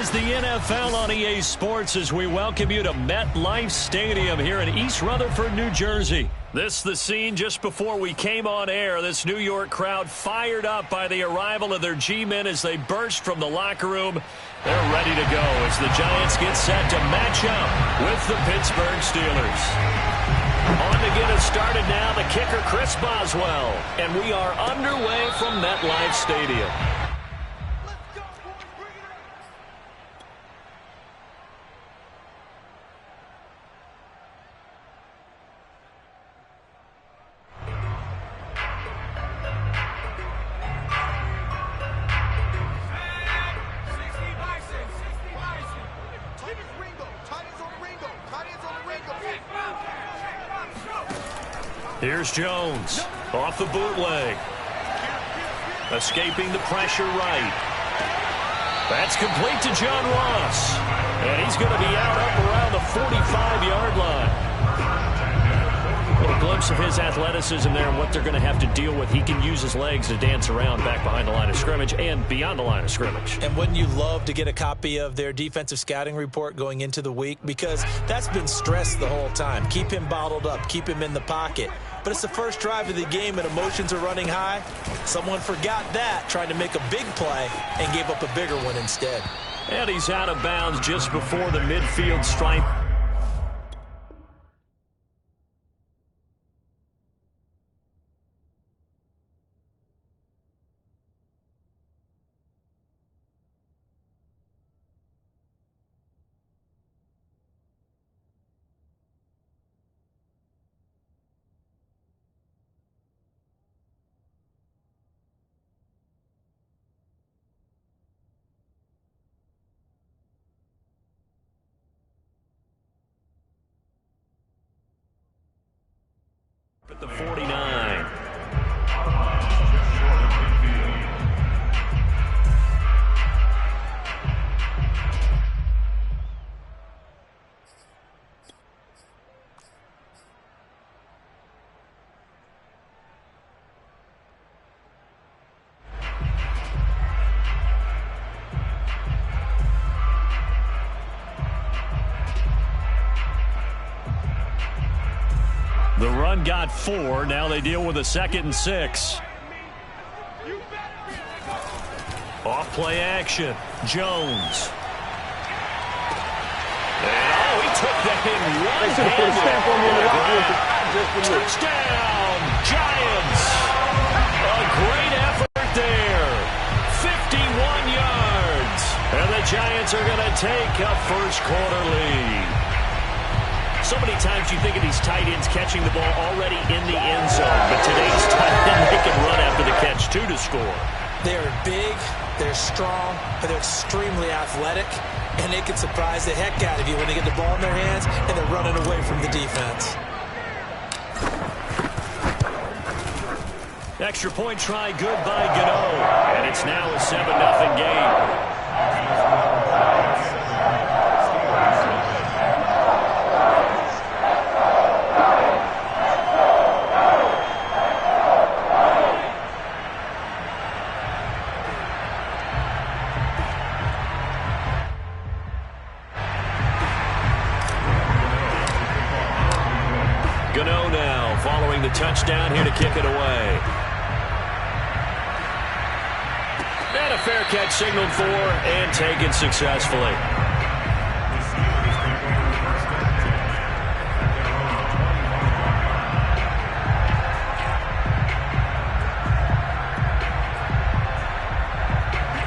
is the NFL on EA Sports as we welcome you to MetLife Stadium here in East Rutherford, New Jersey. This is the scene just before we came on air. This New York crowd fired up by the arrival of their G-men as they burst from the locker room. They're ready to go as the Giants get set to match up with the Pittsburgh Steelers. On to get us started now, the kicker Chris Boswell. And we are underway from MetLife Stadium. Here's Jones, off the bootleg. Escaping the pressure right. That's complete to John Ross. And he's going to be out up around the 45-yard line. A little glimpse of his athleticism there and what they're going to have to deal with. He can use his legs to dance around back behind the line of scrimmage and beyond the line of scrimmage. And wouldn't you love to get a copy of their defensive scouting report going into the week? Because that's been stressed the whole time. Keep him bottled up. Keep him in the pocket. But it's the first drive of the game and emotions are running high. Someone forgot that, trying to make a big play, and gave up a bigger one instead. And he's out of bounds just before the midfield stripe. At the 49. The run got 4. Now they deal with a 2nd and 6. Off play action. Jones. And he took that in one-handed. Touchdown, Giants. A great effort there. 51 yards. And the Giants are going to take a first quarter lead. So many times you think of these tight ends catching the ball already in the end zone, but today's tight end, they can run after the catch, too, to score. They're big, they're strong, and they're extremely athletic, and they can surprise the heck out of you when they get the ball in their hands and they're running away from the defense. Extra point try good by Gano, and it's now a 7-0 game. Gano now following the touchdown here to kick it away. And a fair catch signaled for and taken successfully.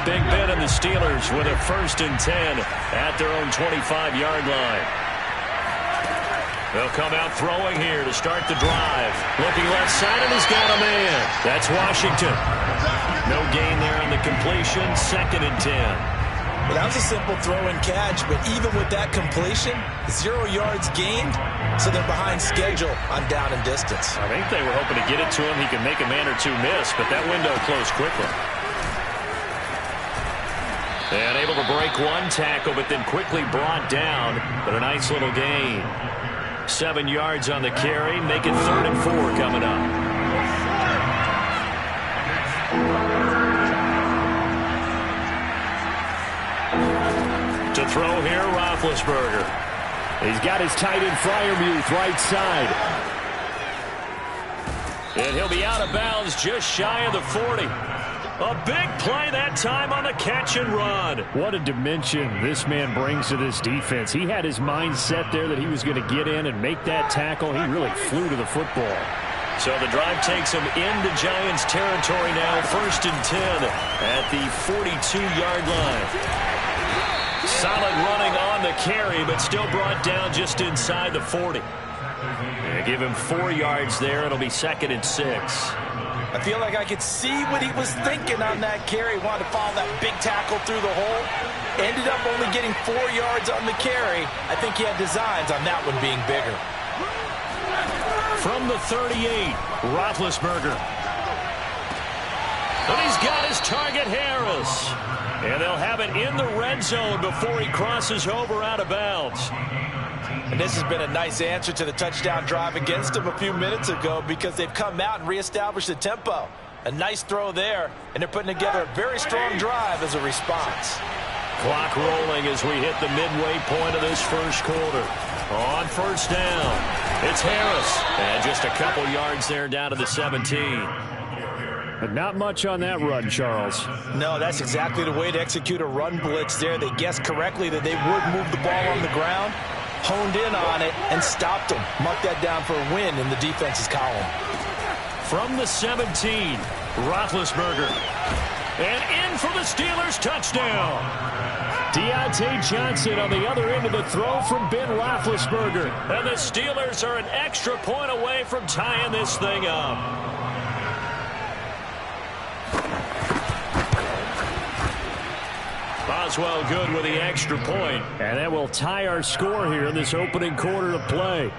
Big Ben and the Steelers with a 1st and 10 at their own 25-yard line. They'll come out throwing here to start the drive. Looking left side, and he's got a man. That's Washington. No gain there on the completion. 2nd and 10. Well, that was a simple throw and catch, but even with that completion, 0 yards gained, so they're behind schedule on down and distance. I think they were hoping to get it to him. He could make a man or two miss, but that window closed quickly. And able to break one tackle, but then quickly brought down. But a nice little gain. 7 yards on the carry, make it 3rd and 4 coming up. throw here, Roethlisberger. He's got his tight end Freiermuth right side. And he'll be out of bounds just shy of the 40. A big play that time on the catch and run. What a dimension this man brings to this defense. He had his mind set there that he was going to get in and make that tackle. He really flew to the football. So the drive takes him into Giants territory now, 1st and 10 at the 42-yard line. Solid running on the carry, but still brought down just inside the 40. And give him 4 yards there. It'll be 2nd and 6. I feel like I could see what he was thinking on that carry. Wanted to follow that big tackle through the hole. Ended up only getting 4 yards on the carry. I think he had designs on that one being bigger. From the 38, Roethlisberger. And he's got his target, Harris. And they'll have it in the red zone before he crosses over out of bounds. And this has been a nice answer to the touchdown drive against them a few minutes ago because they've come out and reestablished the tempo. A nice throw there, and they're putting together a very strong drive as a response. Clock rolling as we hit the midway point of this first quarter. On 1st down, it's Harris. And just a couple yards there down to the 17. But not much on that run, Charles. No, that's exactly the way to execute a run blitz there. They guessed correctly that they would move the ball on the ground, honed in on it, and stopped them. Mark that down for a win in the defense's column. From the 17, Roethlisberger. And in for the Steelers, touchdown. Deontay Johnson on the other end of the throw from Ben Roethlisberger. And the Steelers are an extra point away from tying this thing up. Boswell good with the extra point. And that will tie our score here in this opening quarter of play.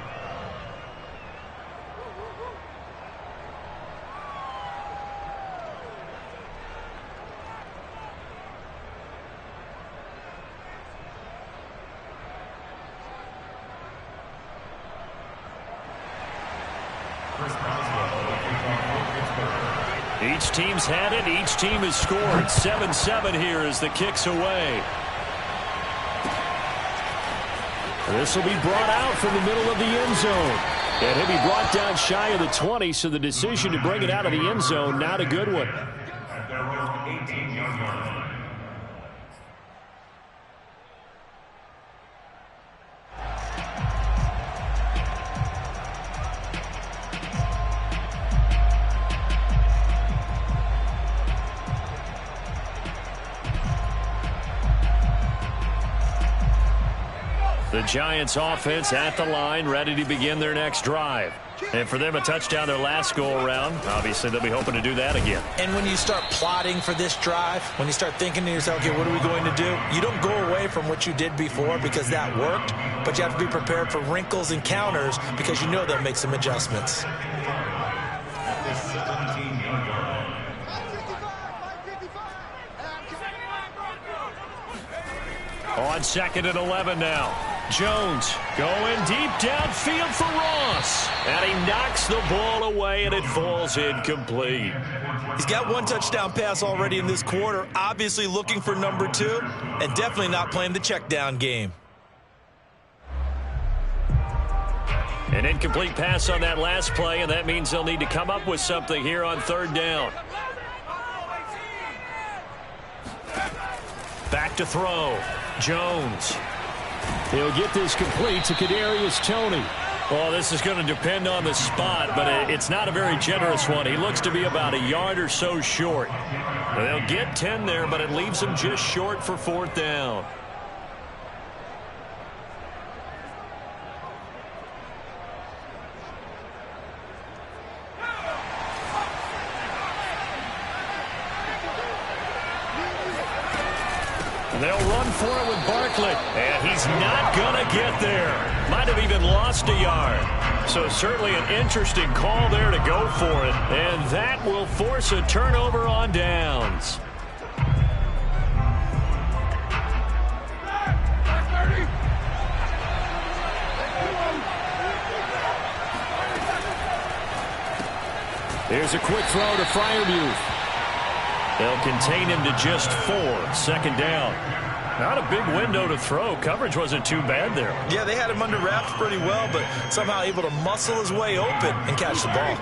Each team's had it. Each team has scored. 7-7 here as the kick's away. This will be brought out from the middle of the end zone. And he'll be brought down shy of the 20, so the decision to bring it out of the end zone, not a good one. The Giants offense at the line, ready to begin their next drive. And for them, a touchdown their last go-around. Obviously, they'll be hoping to do that again. And when you start plotting for this drive, when you start thinking to yourself, okay, what are we going to do? You don't go away from what you did before because that worked, but you have to be prepared for wrinkles and counters because you know they'll make some adjustments. On 2nd and 11 now. Jones going deep downfield for Ross. And he knocks the ball away, and it falls incomplete. He's got one touchdown pass already in this quarter, obviously looking for number 2, and definitely not playing the check down game. An incomplete pass on that last play, and that means they'll need to come up with something here on 3rd down. Back to throw. Jones. He'll get this complete to Kadarius Toney. Well, this is going to depend on the spot, but it's not a very generous one. He looks to be about a yard or so short. They'll get 10 there, but it leaves him just short for 4th down. They'll run for it with Barkley, and he's not going to get there. Might have even lost a yard. So certainly an interesting call there to go for it, and that will force a turnover on downs. Here's a quick throw to Freiermuth. They'll contain him to just 4. 2nd down. Not a big window to throw. Coverage wasn't too bad there. Yeah, they had him under wraps pretty well, but somehow able to muscle his way open and catch the ball.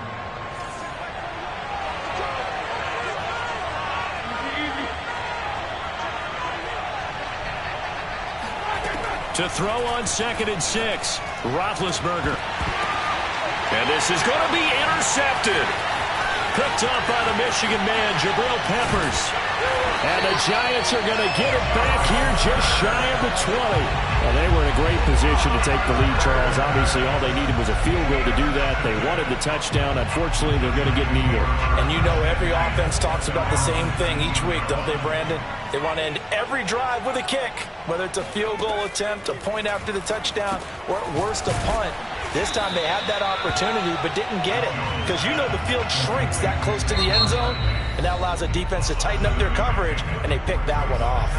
To throw on 2nd and 6, Roethlisberger. And this is going to be intercepted. Picked up by the Michigan man, Jabril Peppers. And the Giants are going to get it back here just shy of the 20. Well, they were in a great position to take the lead, Charles. Obviously, all they needed was a field goal to do that. They wanted the touchdown. Unfortunately, they're going to get neither. And you know every offense talks about the same thing each week, don't they, Brandon? They want to end every drive with a kick, whether it's a field goal attempt, a point after the touchdown, or at worst, a punt. This time they had that opportunity but didn't get it because you know the field shrinks that close to the end zone, and that allows the defense to tighten up their coverage, and they picked that one off.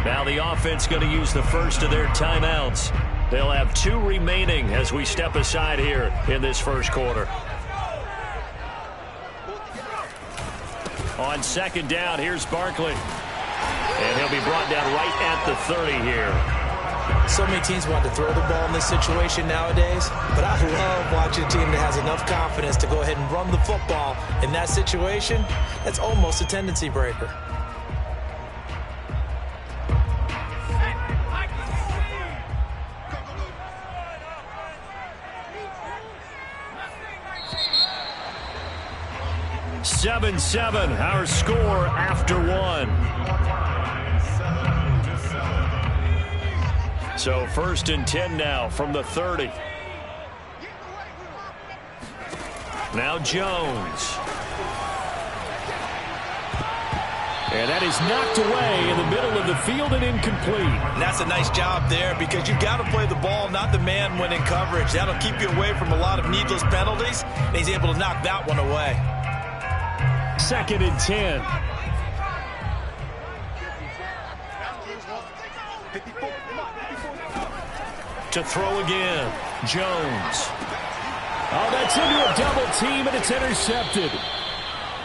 Now the offense going to use the first of their timeouts. They'll have 2 remaining as we step aside here in this first quarter. On 2nd down, here's Barkley. And he'll be brought down right at the 30 here. So many teams want to throw the ball in this situation nowadays, but I love watching a team that has enough confidence to go ahead and run the football in that situation. That's almost a tendency breaker. (7-7) our score after 1. So 1st and 10 now from the 30. Now Jones. And that is knocked away in the middle of the field and incomplete. And that's a nice job there because you've got to play the ball, not the man when in coverage. That'll keep you away from a lot of needless penalties, and he's able to knock that one away. 2nd and 10. To throw again, Jones. Oh, that's into a double team, and it's intercepted.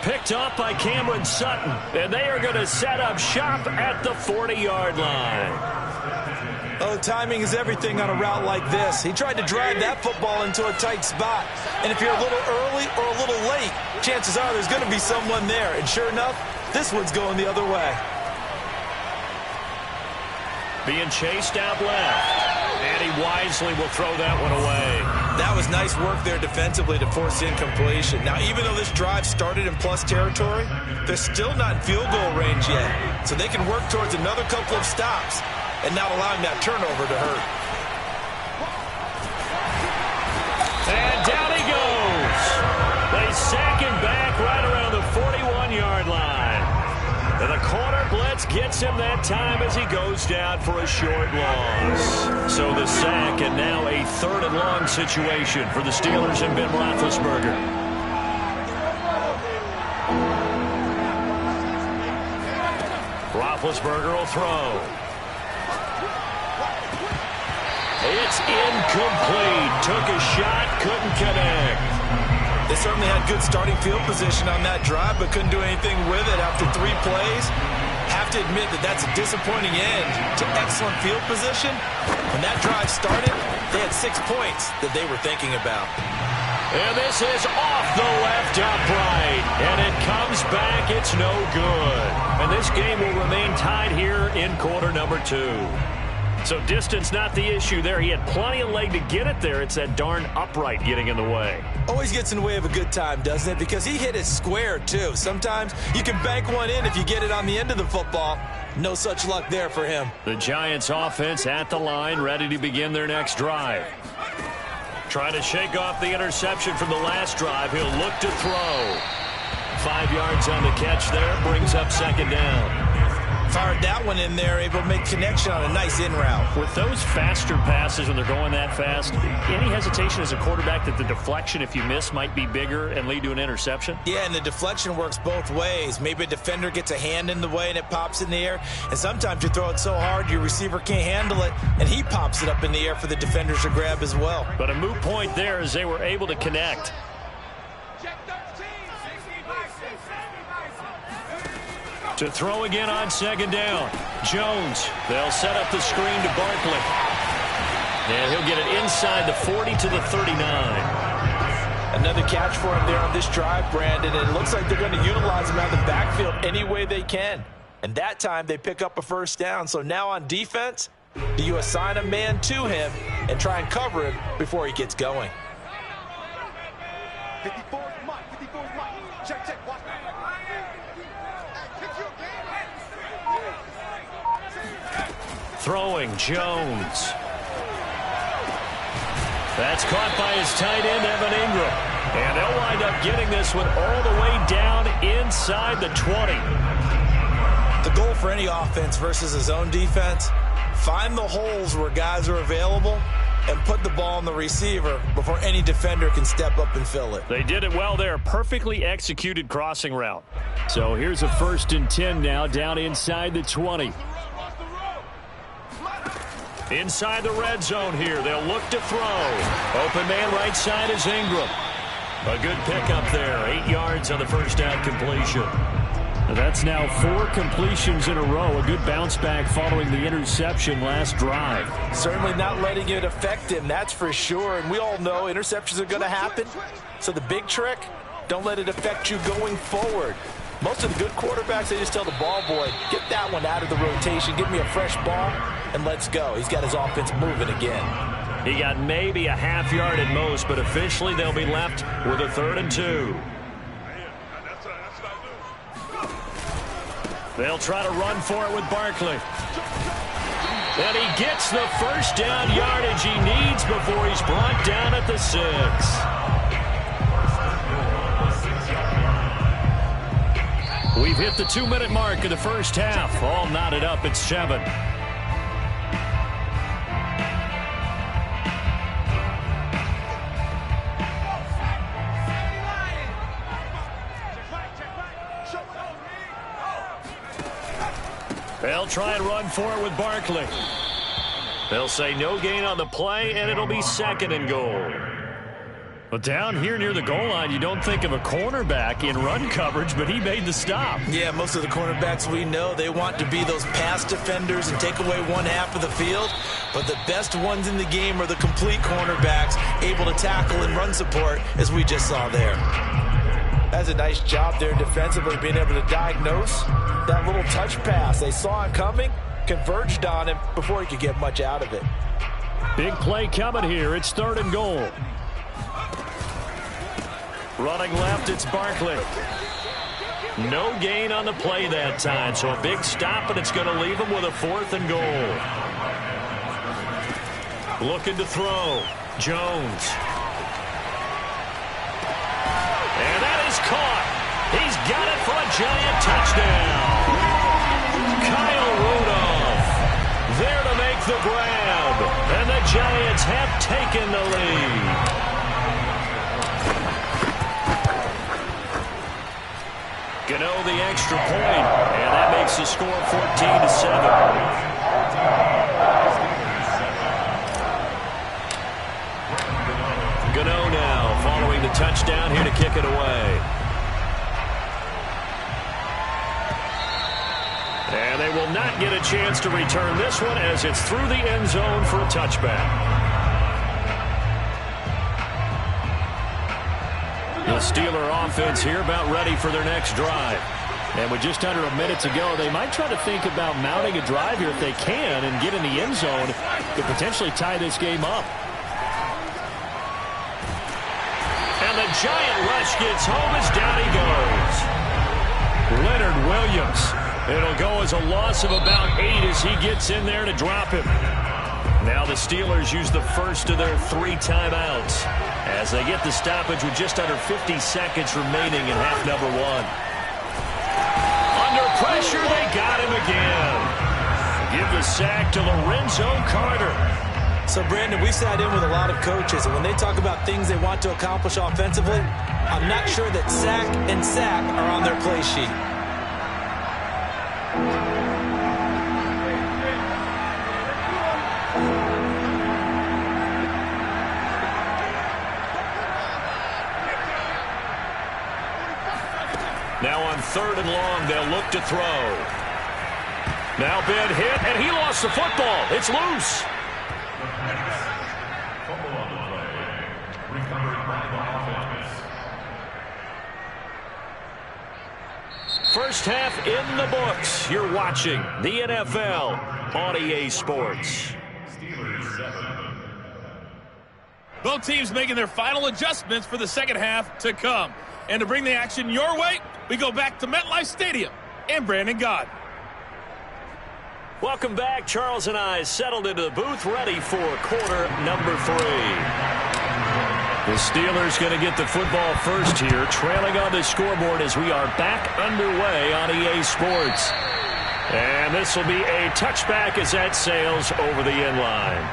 Picked up by Cameron Sutton, and they are going to set up shop at the 40-yard line. Oh, timing is everything on a route like this. He tried to drive that football into a tight spot. And if you're a little early or a little late, chances are there's going to be someone there. And sure enough, this one's going the other way. Being chased out left. And he wisely will throw that one away. That was nice work there defensively to force incompletion. Now, even though this drive started in plus territory, they're still not in field goal range yet. So they can work towards another couple of stops and not allowing that turnover to hurt. And down he goes. They sack him back right around the 41-yard line. And the corner blitz gets him that time as he goes down for a short loss. So the sack, and now a 3rd and long situation for the Steelers and Ben Roethlisberger. Roethlisberger will throw. It's incomplete. Took a shot, couldn't connect. They certainly had good starting field position on that drive, but couldn't do anything with it after 3 plays. Have to admit that that's a disappointing end to excellent field position. When that drive started, they had 6 points that they were thinking about. And this is off the left upright. And it comes back. It's no good. And this game will remain tied here in quarter number 2. So distance not the issue there. He had plenty of leg to get it there. It's that darn upright getting in the way. Always gets in the way of a good time, doesn't it? Because he hit it square, too. Sometimes you can bank one in if you get it on the end of the football. No such luck there for him. The Giants offense at the line, ready to begin their next drive. Trying to shake off the interception from the last drive. He'll look to throw. 5 yards on the catch there. Brings up 2nd down. Fired that one in there, able to make connection on a nice in route. With those faster passes when they're going that fast, any hesitation as a quarterback that the deflection, if you miss, might be bigger and lead to an interception? Yeah, and the deflection works both ways. Maybe a defender gets a hand in the way and it pops in the air. And sometimes you throw it so hard your receiver can't handle it, and he pops it up in the air for the defenders to grab as well. But a moot point there as they were able to connect. To throw again on second down. Jones. They'll set up the screen to Barkley. And he'll get it inside the 40 to the 39. Another catch for him there on this drive, Brandon. And it looks like they're going to utilize him out of the backfield any way they can. And that time they pick up a first down. So now on defense, do you assign a man to him and try and cover him before he gets going? 54 Mike. Check. Watch. Throwing, Jones. That's caught by his tight end, Evan Ingram. And they'll wind up getting this one all the way down inside the 20. The goal for any offense versus his own defense, find the holes where guys are available and put the ball on the receiver before any defender can step up and fill it. They did it well there. Perfectly executed crossing route. So here's a 1st and 10 now, down inside the 20. Inside the red zone here. They'll look to throw. Open man right side is Ingram. A good pickup there. 8 yards on the first down completion. That's now 4 completions in a row. A good bounce back following the interception last drive. Certainly not letting it affect him, that's for sure. And we all know interceptions are going to happen. So the big trick, don't let it affect you going forward. Most of the good quarterbacks, they just tell the ball boy, get that one out of the rotation, give me a fresh ball, and let's go. He's got his offense moving again. He got maybe a half yard at most, but officially they'll be left with a 3rd and 2. They'll try to run for it with Barkley. And he gets the first down yardage he needs before he's brought down at the 6. We've hit the 2-minute mark of the first half. All knotted up at 7. They'll try and run for it with Barkley. They'll say no gain on the play, and it'll be 2nd and goal. But down here near the goal line, you don't think of a cornerback in run coverage, but he made the stop. Yeah, most of the cornerbacks we know, they want to be those pass defenders and take away one half of the field. But the best ones in the game are the complete cornerbacks, able to tackle and run support, as we just saw there. That's a nice job there defensively, being able to diagnose that little touch pass. They saw it coming, converged on him before he could get much out of it. Big play coming here. It's 3rd and goal. Running left, it's Barkley. No gain on the play that time, so a big stop, and it's going to leave him with a 4th and goal. Looking to throw. Jones. And that is caught. He's got it for a giant touchdown. Kyle Rudolph there to make the grab. And the Giants have taken the lead. Gano the extra point, and that makes the score 14-7. Gano now following the touchdown here to kick it away. And they will not get a chance to return this one as it's through the end zone for a touchback. The Steeler offense here about ready for their next drive. And with just under a minute to go, they might try to think about mounting a drive here if they can and get in the end zone to potentially tie this game up. And the giant rush gets home as down he goes. Leonard Williams. It'll go as a loss of about 8 as he gets in there to drop him. Now the Steelers use the first of their 3 timeouts as they get the stoppage with just under 50 seconds remaining in half number 1. Under pressure, they got him again. Give the sack to Lorenzo Carter. So, Brandon, we sat in with a lot of coaches, and when they talk about things they want to accomplish offensively, I'm not sure that sack and sack are on their play sheet. Now on 3rd and long. They'll look to throw. Now Ben hit, and he lost the football. It's loose. First half in the books. You're watching the NFL on EA Sports. Both teams making their final adjustments for the second half to come. And to bring the action your way, we go back to MetLife Stadium and Brandon Gott. Welcome back. Charles and I settled into the booth, ready for quarter number 3. The Steelers going to get the football first here, trailing on the scoreboard as we are back underway on EA Sports. And this will be a touchback as that sails over the end line.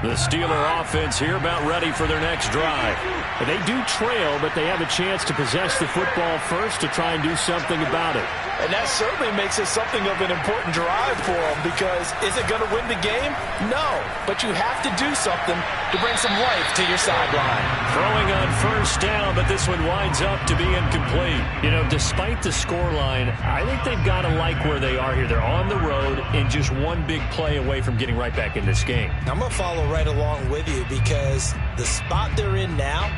The Steeler offense here about ready for their next drive. They do trail, but they have a chance to possess the football first to try and do something about it. And that certainly makes it something of an important drive for them, because is it going to win the game? No, but you have to do something to bring some life to your sideline. Throwing on first down, but this one winds up to be incomplete. You know, despite the scoreline, I think they've got to like where they are here. They're on the road and just one big play away from getting right back in this game. I'm going to follow right along with you, because the spot they're in now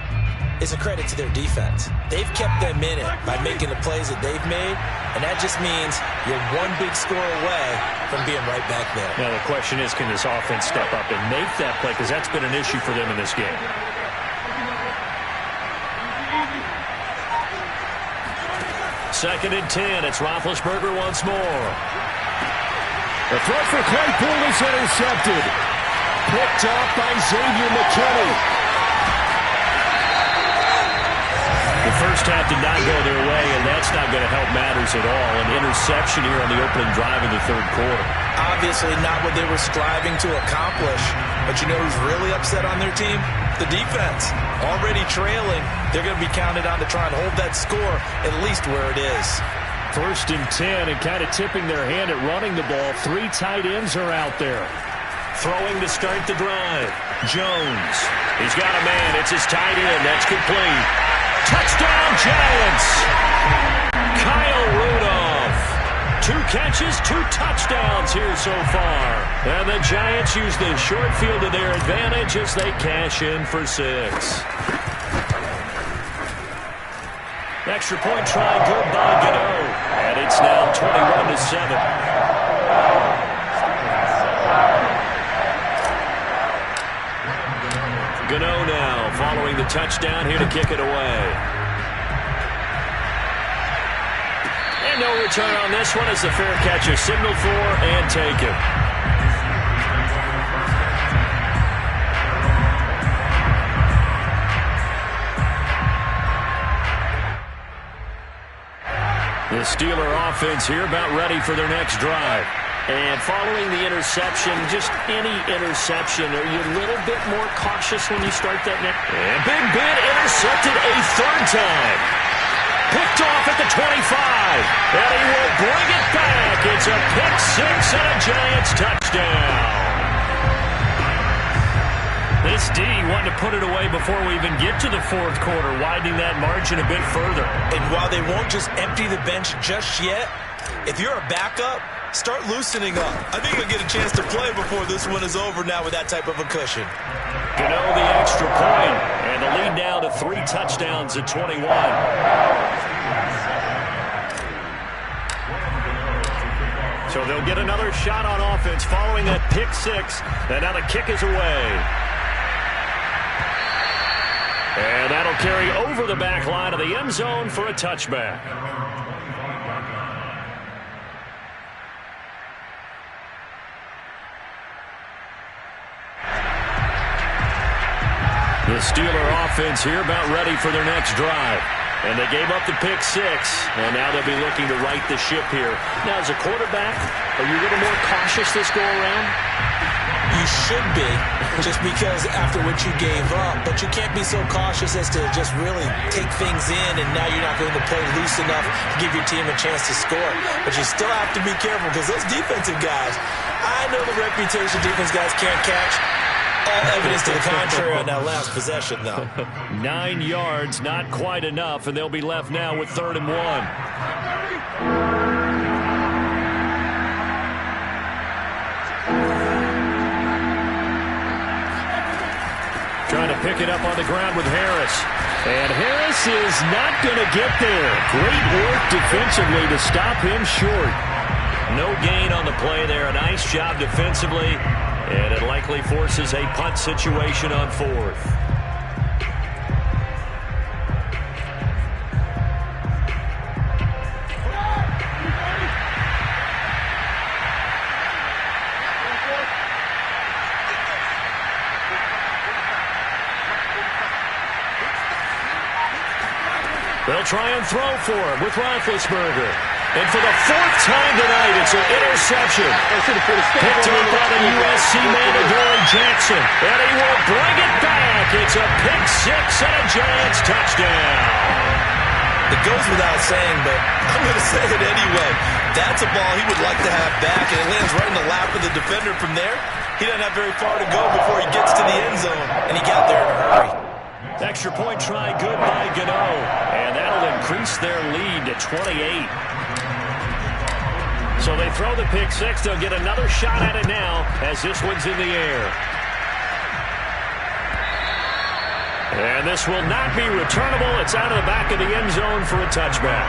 is a credit to their defense. They've kept them in it by making the plays that they've made, and that just means you're one big score away from being right back there. Now the question is, can this offense step up and make that play, because that's been an issue for them in this game. Second and 10. It's Roethlisberger once more. The throw for Claypool is intercepted. Picked up by Xavier McKinney. The first half did not go their way, and that's not going to help matters at all. An interception here on the opening drive in the 3rd quarter. Obviously not what they were striving to accomplish. But you know who's really upset on their team? The defense. Already trailing. They're going to be counted on to try and hold that score at least where it is. 1st and 10, and kind of tipping their hand at running the ball. 3 tight ends are out there. Throwing to start the drive. Jones. He's got a man. It's his tight end. That's complete. Touchdown, Giants! Kyle Rudolph. 2 catches, 2 touchdowns here so far. And the Giants use the short field to their advantage as they cash in for 6. Extra point try good by Gano. And it's now 21-7. Gano now following the touchdown here to kick it away. And no return on this one as the fair catcher signaled for and taken. The Steeler offense here about ready for their next drive. And following the interception, just any interception, are you a little bit more cautious when you start that next? And Big Ben intercepted a 3rd time. Picked off at the 25. And he will bring it back. It's a pick 6 and a Giants touchdown. This D wanted to put it away before we even get to the 4th quarter, widening that margin a bit further. And while they won't just empty the bench just yet, if you're a backup, start loosening up. I think you'll get a chance to play before this one is over now with that type of a cushion. Gano the extra point, and the lead now to 3 touchdowns at 21. So they'll get another shot on offense following that pick 6, and now the kick is away. And that'll carry over the back line of the end zone for a touchback. The Steeler offense here about ready for their next drive. And they gave up the pick 6, and now they'll be looking to right the ship here. Now, as a quarterback, are you a little more cautious this go-around? You should be, just because after what you gave up. But you can't be so cautious as to just really take things in, and now you're not going to play loose enough to give your team a chance to score. But you still have to be careful, because those defensive guys, I know the reputation defense guys can't catch. All evidence to the contrary on that last possession, though. 9 yards, not quite enough, and they'll be left now with 3rd and 1. Trying to pick it up on the ground with Harris. And Harris is not going to get there. Great work defensively to stop him short. No gain on the play there. A nice job defensively. And it likely forces a punt situation on 4th. They'll try and throw for him with Roethlisberger. And for the 4th time tonight, it's an interception. Picked up by the USC man, Adoree Jackson. And he will bring it back. It's a pick 6 and a Giants touchdown. It goes without saying, but I'm going to say it anyway. That's a ball he would like to have back, and it lands right in the lap of the defender from there. He doesn't have very far to go before he gets to the end zone, and he got there in a hurry. Extra point try good by Gano. And that'll increase their lead to 28. So they throw the pick 6. They'll get another shot at it now as this one's in the air. And this will not be returnable. It's out of the back of the end zone for a touchback.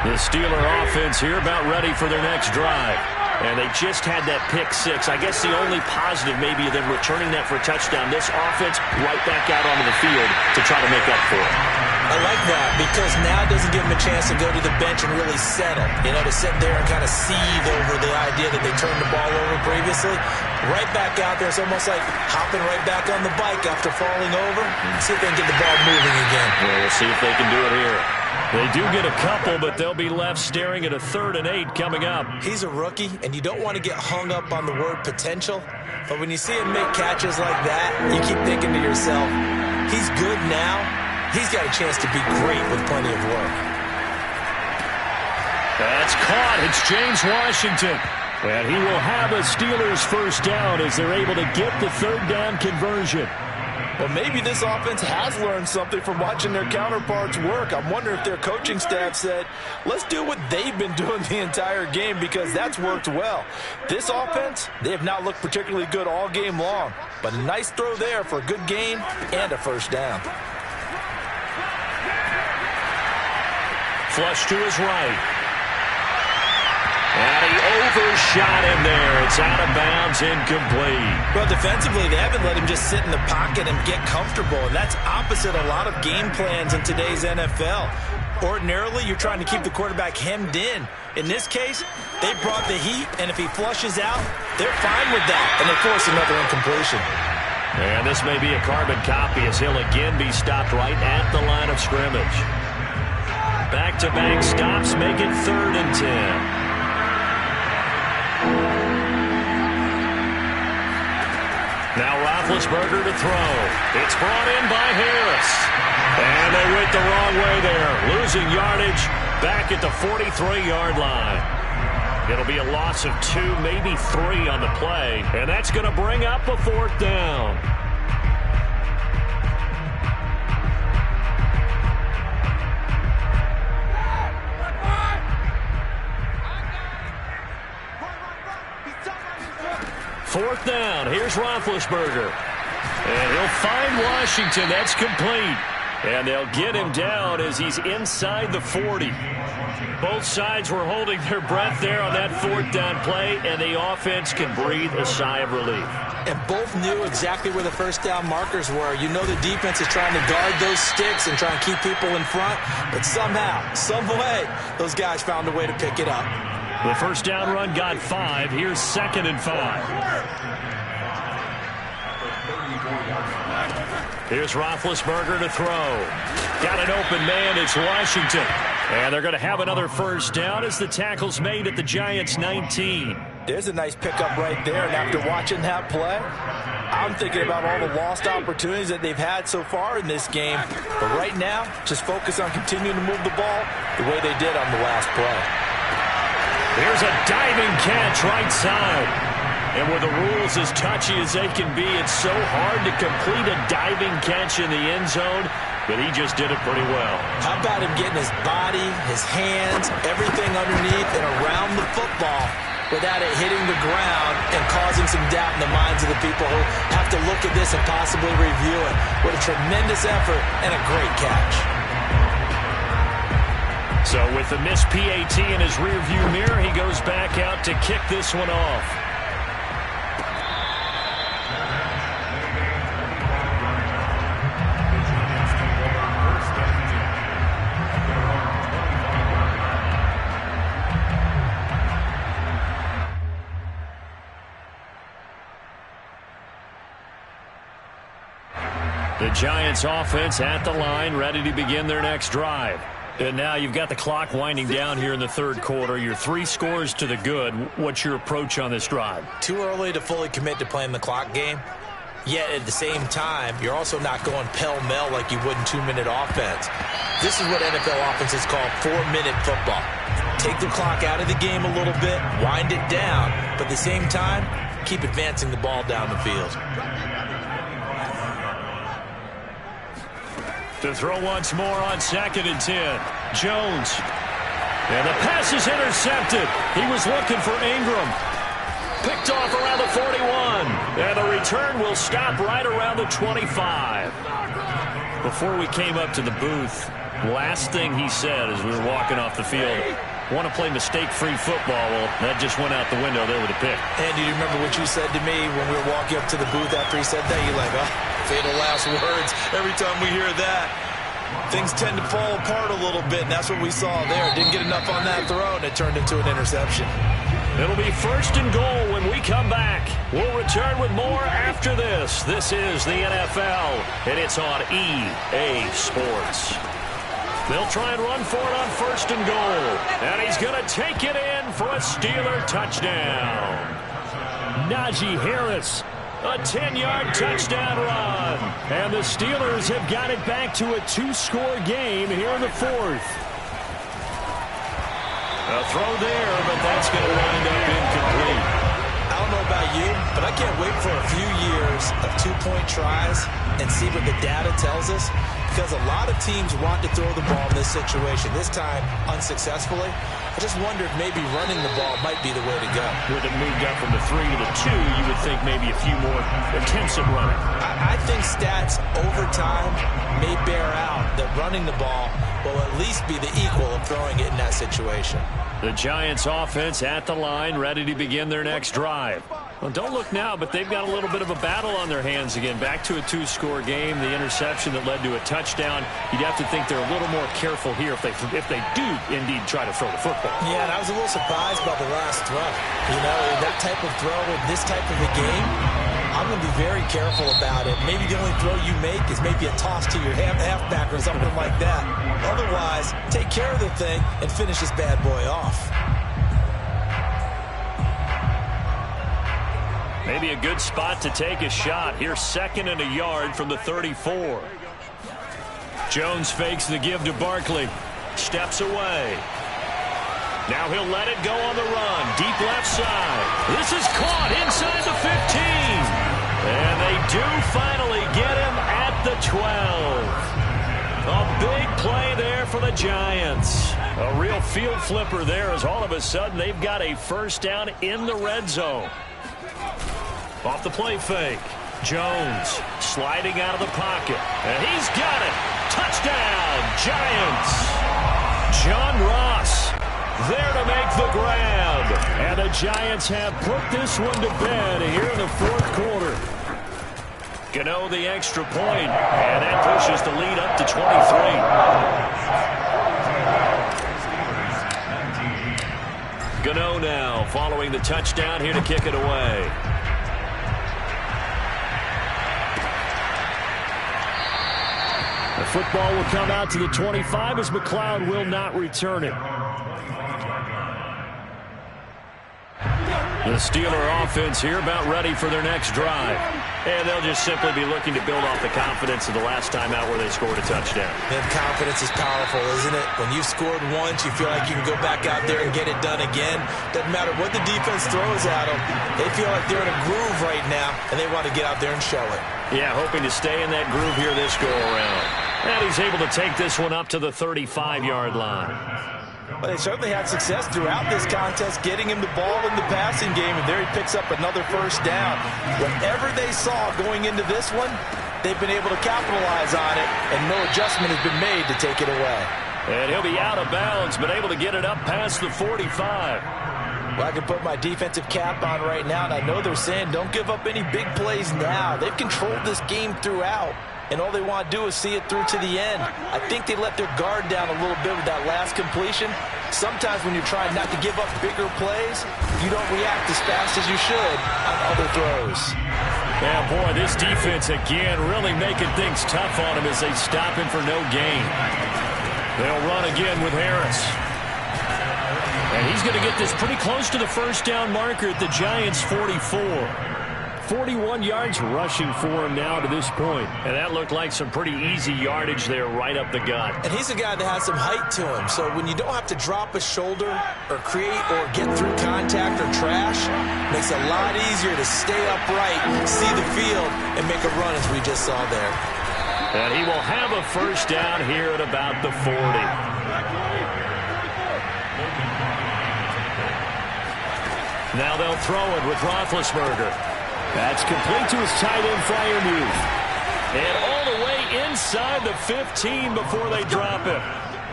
The Steeler offense here about ready for their next drive. And they just had that pick 6. I guess the only positive maybe of them returning that for a touchdown. This offense right back out onto the field to try to make up for it. I like that because now it doesn't give them a chance to go to the bench and really settle. You know, to sit there and kind of seethe over the idea that they turned the ball over previously. Right back out there. It's almost like hopping right back on the bike after falling over. See if they can get the ball moving again. Well, we'll see if they can do it here. They do get a couple, but they'll be left staring at a 3rd and 8 coming up. He's a rookie, and you don't want to get hung up on the word potential. But when you see him make catches like that, you keep thinking to yourself, he's good now. He's got a chance to be great with plenty of work. That's caught. It's James Washington. And he will have a Steelers first down as they're able to get the 3rd down conversion. Well, maybe this offense has learned something from watching their counterparts work. I'm wondering if their coaching staff said, let's do what they've been doing the entire game because that's worked well. This offense, they have not looked particularly good all game long. But a nice throw there for a good gain and a first down. Flush to his right. And he overshot him there. It's out of bounds, incomplete. Well, defensively, they haven't let him just sit in the pocket and get comfortable. And that's opposite a lot of game plans in today's NFL. Ordinarily, you're trying to keep the quarterback hemmed in. In this case, they brought the heat, and if he flushes out, they're fine with that. And they force another incompletion. And this may be a carbon copy as he'll again be stopped right at the line of scrimmage. Back-to-back stops make it 3rd and 10. Now Roethlisberger to throw. It's brought in by Harris. And they went the wrong way there. Losing yardage back at the 43-yard line. It'll be a loss of 2, maybe 3 on the play. And that's going to bring up a 4th down. Fourth down. Here's Roethlisberger. And he'll find Washington. That's complete. And they'll get him down as he's inside the 40. Both sides were holding their breath there on that 4th down play, and the offense can breathe a sigh of relief. And both knew exactly where the first down markers were. You know the defense is trying to guard those sticks and try and keep people in front, but somehow, some way, those guys found a way to pick it up. The first down run got 5. Here's 2nd and 5. Here's Roethlisberger to throw. Got an open man. It's Washington. And they're going to have another first down as the tackle's made at the Giants' 19. There's a nice pickup right there, and after watching that play, I'm thinking about all the lost opportunities that they've had so far in this game. But right now, just focus on continuing to move the ball the way they did on the last play. Here's a diving catch right side. And with the rules as touchy as they can be, it's so hard to complete a diving catch in the end zone, but he just did it pretty well. How about him getting his body, his hands, everything underneath and around the football without it hitting the ground and causing some doubt in the minds of the people who have to look at this and possibly review it. What a tremendous effort and a great catch. So with the missed PAT in his rearview mirror, he goes back out to kick this one off. The Giants offense at the line, ready to begin their next drive. And now you've got the clock winding down here in the third quarter. You're 3 scores to the good. What's your approach on this drive? Too early to fully commit to playing the clock game. Yet at the same time, you're also not going pell-mell like you would in 2-minute offense. This is what NFL offenses call 4-minute football. Take the clock out of the game a little bit, wind it down, but at the same time, keep advancing the ball down the field. To throw once more on 2nd and 10. Jones. And the pass is intercepted. He was looking for Ingram. Picked off around the 41. And the return will stop right around the 25. Before we came up to the booth, last thing he said as we were walking off the field, want to play mistake-free football. Well, that just went out the window there with a pick. And do you remember what you said to me when we were walking up to the booth after he said that? You're like, oh, fatal last words. Every time we hear that, things tend to fall apart a little bit, and that's what we saw there. Didn't get enough on that throw, and it turned into an interception. It'll be 1st and goal when we come back. We'll return with more after this. This is the NFL, and it's on EA Sports. They'll try and run for it on 1st and goal. And he's going to take it in for a Steeler touchdown. Najee Harris, a 10-yard touchdown run. And the Steelers have got it back to a 2-score game here in the 4th. A throw there, but that's going to wind up incomplete. I don't know about you, but I can't wait for a few years of 2-point tries and see what the data tells us. Because a lot of teams want to throw the ball in this situation. This time, unsuccessfully. I just wonder if maybe running the ball might be the way to go. With it moved up from the 3 to the 2, you would think maybe a few more attempts at running. I think stats over time may bear out that running the ball will at least be the equal of throwing it in that situation. The Giants offense at the line, ready to begin their next drive. Well, don't look now, but they've got a little bit of a battle on their hands again. Back to a 2-score game. The interception that led to a touchdown. You'd have to think they're a little more careful here if they do indeed try to throw the football. Yeah, and I was a little surprised by the last throw. You know, that type of throw in this type of a game, I'm going to be very careful about it. Maybe the only throw you make is maybe a toss to your halfback or something like that. Otherwise, take care of the thing and finish this bad boy off. Maybe a good spot to take a shot. Here's 2nd and a yard from the 34. Jones fakes the give to Barkley. Steps away. Now he'll let it go on the run. Deep left side. This is caught inside the 15. And they do finally get him at the 12. A big play there for the Giants. A real field flipper there as all of a sudden they've got a 1st down in the red zone. Off the play fake. Jones sliding out of the pocket. And he's got it. Touchdown, Giants. John Ross there to make the grab. And the Giants have put this one to bed here in the 4th quarter. Gano the extra point. And that pushes the lead up to 23. Gano now following the touchdown here to kick it away. The football will come out to the 25 as McLeod will not return it. The Steeler offense here about ready for their next drive. And they'll just simply be looking to build off the confidence of the last time out where they scored a touchdown. And confidence is powerful, isn't it? When you've scored once, you feel like you can go back out there and get it done again. Doesn't matter what the defense throws at them. They feel like they're in a groove right now, and they want to get out there and show it. Yeah, hoping to stay in that groove here this go-around. And he's able to take this one up to the 35-yard line. Well, they certainly had success throughout this contest getting him the ball in the passing game, and there he picks up another first down. Whatever they saw going into this one, they've been able to capitalize on it, and no adjustment has been made to take it away. And he'll be out of bounds, but able to get it up past the 45. Well, I can put my defensive cap on right now, and I know they're saying don't give up any big plays now. They've controlled this game throughout, and all they want to do is see it through to the end. I think they let their guard down a little bit with that last completion. Sometimes when you're trying not to give up bigger plays, you don't react as fast as you should on other throws. Yeah, boy, this defense again really making things tough on him as they stop him for no gain. They'll run again with Harris. And he's going to get this pretty close to the first down marker at the Giants' 44. 41 yards rushing for him now to this point. And that looked like some pretty easy yardage there right up the gut. And he's a guy that has some height to him. So when you don't have to drop a shoulder or create or get through contact or trash, it makes it a lot easier to stay upright, see the field, and make a run as we just saw there. And he will have a first down here at about the 40. Now they'll throw it with Roethlisberger. That's complete to his tight end Freiermuth. And all the way inside the 15 before they drop him.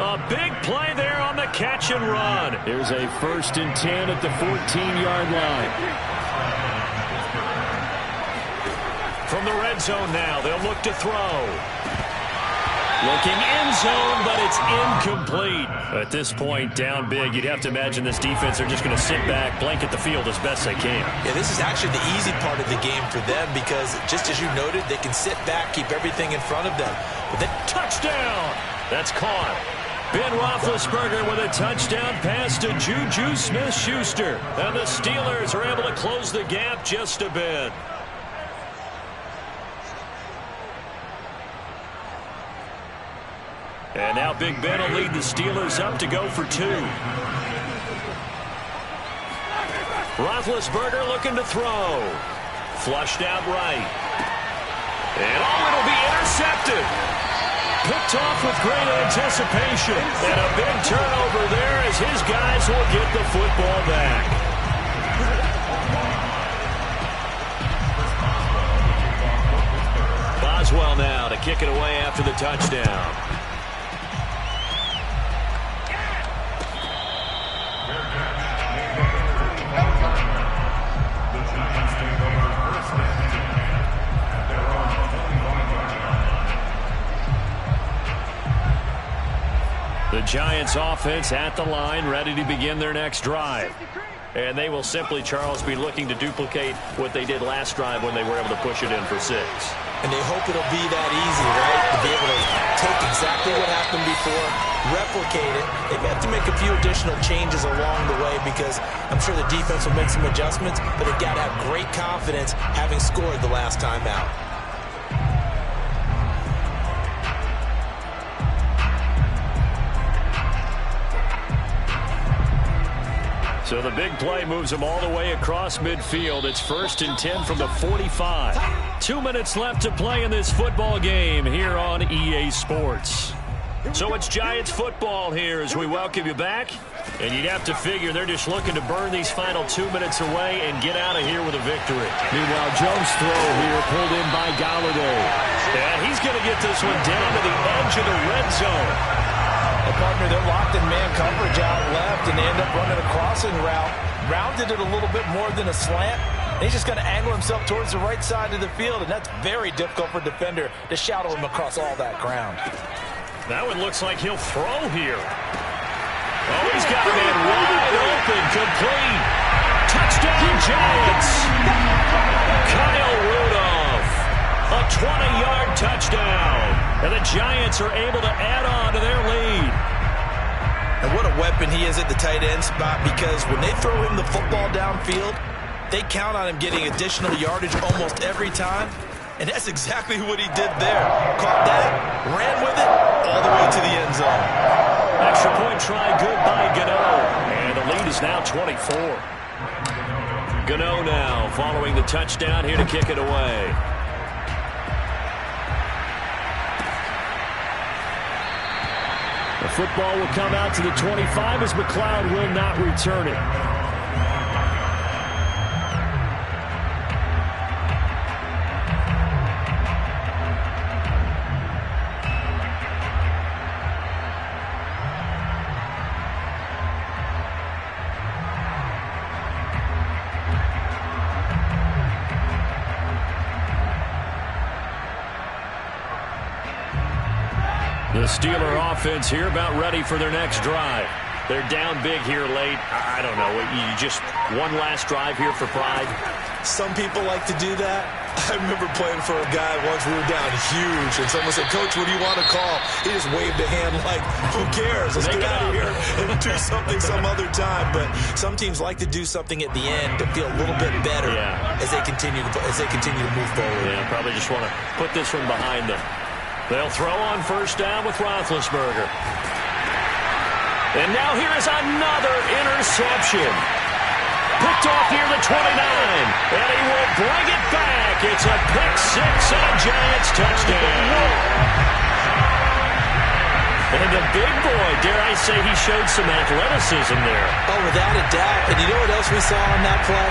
A big play there on the catch and run. There's a 1st and 10 at the 14-yard line. From the red zone now, they'll look to throw. Looking end zone, but it's incomplete. At this point, down big, you'd have to imagine this defense are just going to sit back, blanket the field as best they can. Yeah, this is actually the easy part of the game for them because, just as you noted, they can sit back, keep everything in front of them. But then, touchdown! That's caught. Ben Roethlisberger with a touchdown pass to Juju Smith-Schuster. And the Steelers are able to close the gap just a bit. And now Big Ben will lead the Steelers up to go for 2. Roethlisberger looking to throw. Flushed out right. And it'll be intercepted. Picked off with great anticipation. And a big turnover there as his guys will get the football back. Boswell now to kick it away after the touchdown. The Giants offense at the line, ready to begin their next drive. And they will simply, Charles, be looking to duplicate what they did last drive when they were able to push it in for 6. And they hope it'll be that easy, right? To be able to take exactly what happened before, replicate it. They may have to make a few additional changes along the way because I'm sure the defense will make some adjustments, but they've got to have great confidence having scored the last time out. So the big play moves them all the way across midfield. It's 1st and 10 from the 45. 2 minutes left to play in this football game here on EA Sports. So it's Giants football here as we welcome you back. And you'd have to figure they're just looking to burn these final 2 minutes away and get out of here with a victory. Meanwhile, Jones' throw here pulled in by Galladay. And he's going to get this one down to the edge of the red zone. And partner, they're locked in man coverage out left, and they end up running a crossing route. Rounded it a little bit more than a slant. And he's just going to angle himself towards the right side of the field, and that's very difficult for a defender to shadow him across all that ground. That one looks like he'll throw here. Oh, he's got a man wide open, complete. Touchdown, Giants. Kyle Rudolph, a 20-yard touchdown. And the Giants are able to add on to their lead. And what a weapon he is at the tight end spot, because when they throw him the football downfield, They count on him getting additional yardage almost every time, and that's exactly what he did there. Caught that, ran with it, all the way to the end zone. Extra point try good by Gano. And the lead is now 24. Gano now following the touchdown here to kick it away. The football will come out to the 25 as McLeod will not return it. The Steeler offense here about ready for their next drive. They're down big here late. I don't know. You just one last drive here for pride? Some people like to do that. I remember playing for a guy once we were down huge, and someone said, "Coach, what do you want to call?" He just waved a hand like, "Who cares? Let's get out of here and do something some other time." But some teams like to do something at the end to feel a little bit better as they continue to move forward. Yeah, probably just want to put this one behind them. They'll throw on first down with Roethlisberger. And now here is another interception. Picked off near the 29. And he will bring it back. It's a pick six and a Giants touchdown. And the big boy, dare I say, he showed some athleticism there. Oh, without a doubt. And you know what else we saw on that play?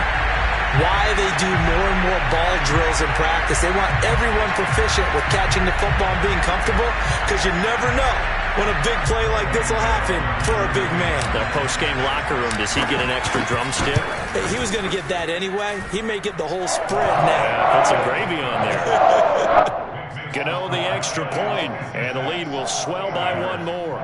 Why they do more and more ball drills in practice. They want everyone proficient with catching the football and being comfortable, because you never know when a big play like this will happen for a big man. That post-game locker room, does he get an extra drumstick? Hey, he was going to get that anyway. He may get the whole spread now. Yeah, put some gravy on there. Gano the extra point, and the lead will swell by one more.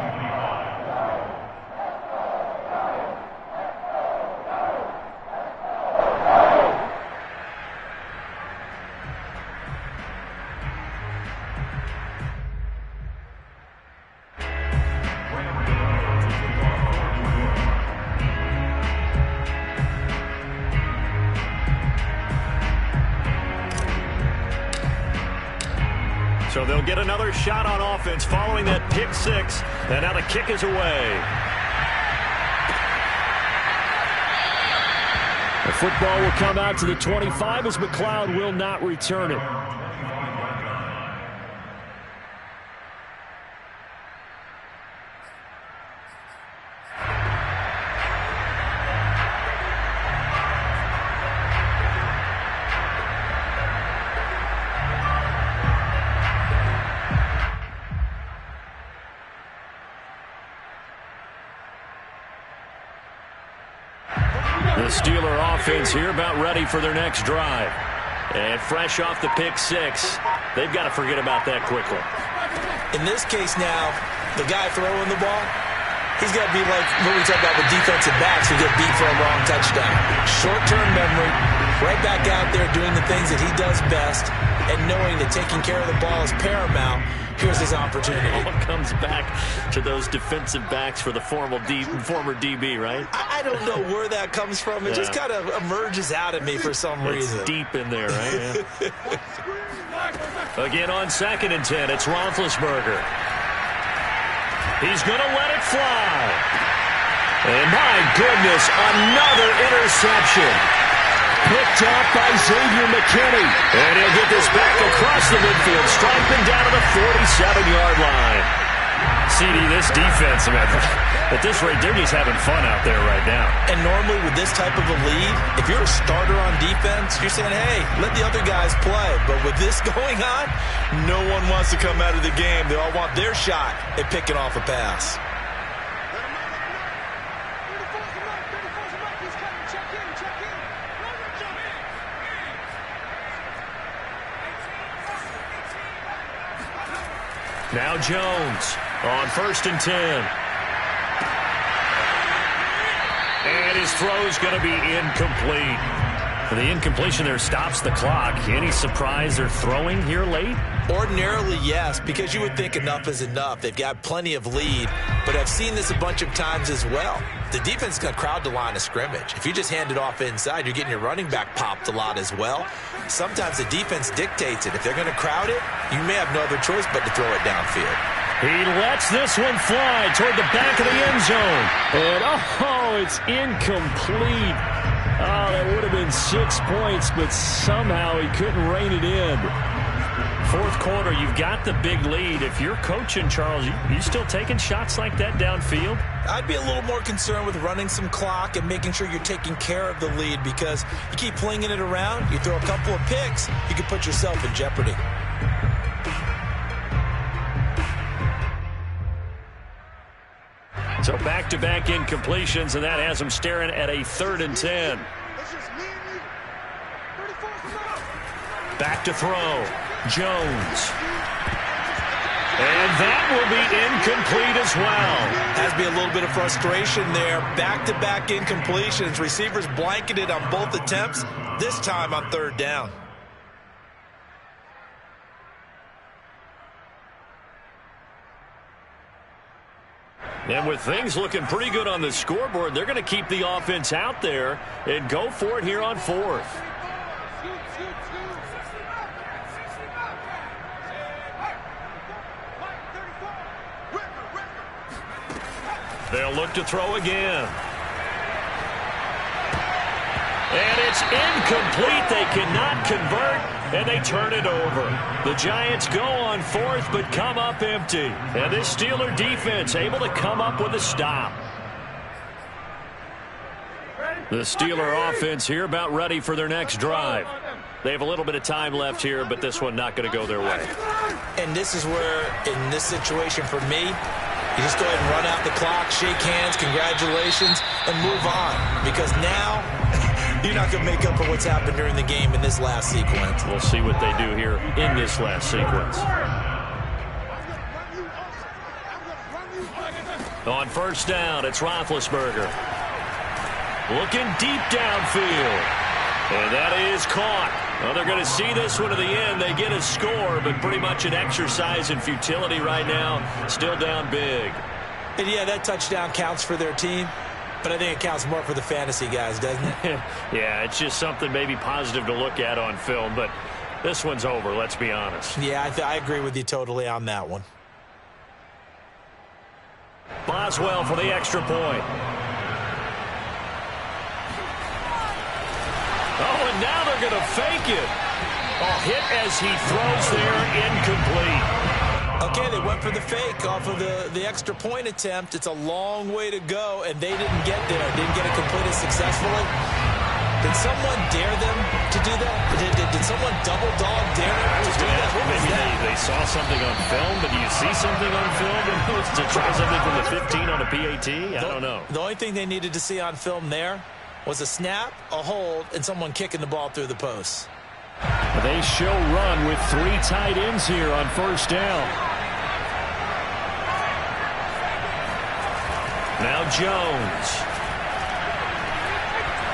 So they'll get another shot on offense following that pick six. And now the kick is away. The football will come out to the 25 as McLeod will not return it. The Steeler offense here about ready for their next drive. And fresh off the pick six, they've got to forget about that quickly. In this case now, the guy throwing the ball, he's got to be like what we talk about with defensive backs who get beat for a long touchdown. Short-term memory, right back out there doing the things that he does best, and knowing that taking care of the ball is paramount. Here's his opportunity. It all comes back to those defensive backs for the former DB, right? I don't know where that comes from. It just kind of emerges out of me for some reason. It's deep in there, right? Yeah. Again on 2nd and 10, it's Roethlisberger. He's going to let it fly. And my goodness, another interception. Picked off by Xavier McKinney. And he'll get this back across the midfield. Strikeman down to the 47-yard line. CD, this defense, man, at this rate, they're just having fun out there right now. And normally with this type of a lead, if you're a starter on defense, you're saying, hey, let the other guys play. But with this going on, no one wants to come out of the game. They all want their shot at picking off a pass. Now Jones on 1st and 10. And his throw's going to be incomplete. The incompletion there stops the clock. Any surprise they're throwing here late? Ordinarily, yes, because you would think enough is enough. They've got plenty of lead, but I've seen this a bunch of times as well. the defense is going to crowd the line of scrimmage. If you just hand it off inside, you're getting your running back popped a lot as well. Sometimes the defense dictates it. If they're going to crowd it, you may have no other choice but to throw it downfield. He lets this one fly toward the back of the end zone. And, oh, it's incomplete. Oh, that would have been 6 points, but somehow he couldn't rein it in. Fourth quarter, you've got the big lead. If you're coaching, Charles, you still taking shots like that downfield? I'd be a little more concerned with running some clock and making sure you're taking care of the lead, because you keep flinging it around, you throw a couple of picks, you can put yourself in jeopardy. So back-to-back incompletions, and that has them staring at a 3rd and 10. Back to throw. Jones. And that will be incomplete as well. Has to be a little bit of frustration there. Back-to-back incompletions. Receivers blanketed on both attempts, this time on 3rd down. And with things looking pretty good on the scoreboard, they're going to keep the offense out there and go for it here on 4th. They'll look to throw again. And it's incomplete. They cannot convert, and they turn it over. The Giants go on 4th, but come up empty. And this Steeler defense able to come up with a stop. The Steeler offense here about ready for their next drive. They have a little bit of time left here, but this one not going to go their way. And this is where, in this situation for me, you just go ahead and run out the clock, shake hands, congratulations, and move on. Because now, you're not going to make up for what's happened during the game in this last sequence. We'll see what they do here in this last sequence. On 1st down, it's Roethlisberger. Looking deep downfield. And that is caught. Well, they're going to see this one to the end. They get a score, but pretty much an exercise in futility right now. Still down big. And yeah, that touchdown counts for their team, but I think it counts more for the fantasy guys, doesn't it? Yeah, it's just something maybe positive to look at on film, but this one's over, let's be honest. Yeah, I agree with you totally on that one. Boswell for the extra point. Oh, and now they're going to fake it. Oh, hit as he throws there, incomplete. Okay, they went for the fake off of the extra point attempt. It's a long way to go, and they didn't get there. Didn't get it completed successfully. Did someone dare them to do that? Did someone double dog dare them to do that? Maybe they saw something on film, but do you see something on film to try something from the 15 on a PAT? I don't know. The only thing they needed to see on film there was a snap, a hold, and someone kicking the ball through the posts. They show run with 3 tight ends here on 1st down. Now Jones.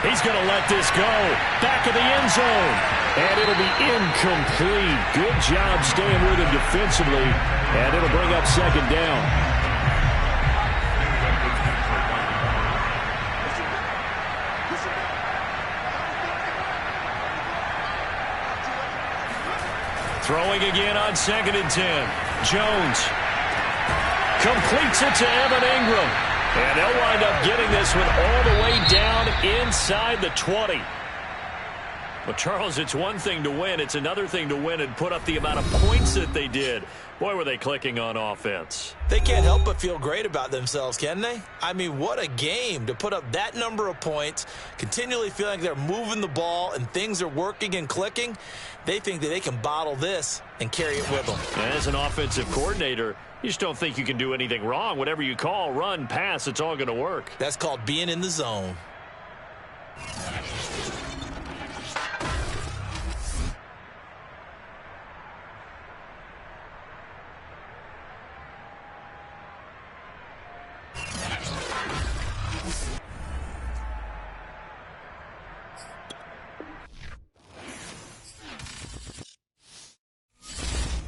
He's going to let this go. Back of the end zone. And it'll be incomplete. Good job staying with him defensively. And it'll bring up 2nd down. Throwing again on 2nd and 10. Jones completes it to Evan Ingram. And they'll wind up getting this one all the way down inside the 20. Well, Charles, it's one thing to win. It's another thing to win and put up the amount of points that they did. Boy, were they clicking on offense. They can't help but feel great about themselves, can they? I mean, what a game to put up that number of points, continually feeling like they're moving the ball and things are working and clicking. They think that they can bottle this and carry it with them. As an offensive coordinator, you just don't think you can do anything wrong. Whatever you call, run, pass, it's all going to work. That's called being in the zone.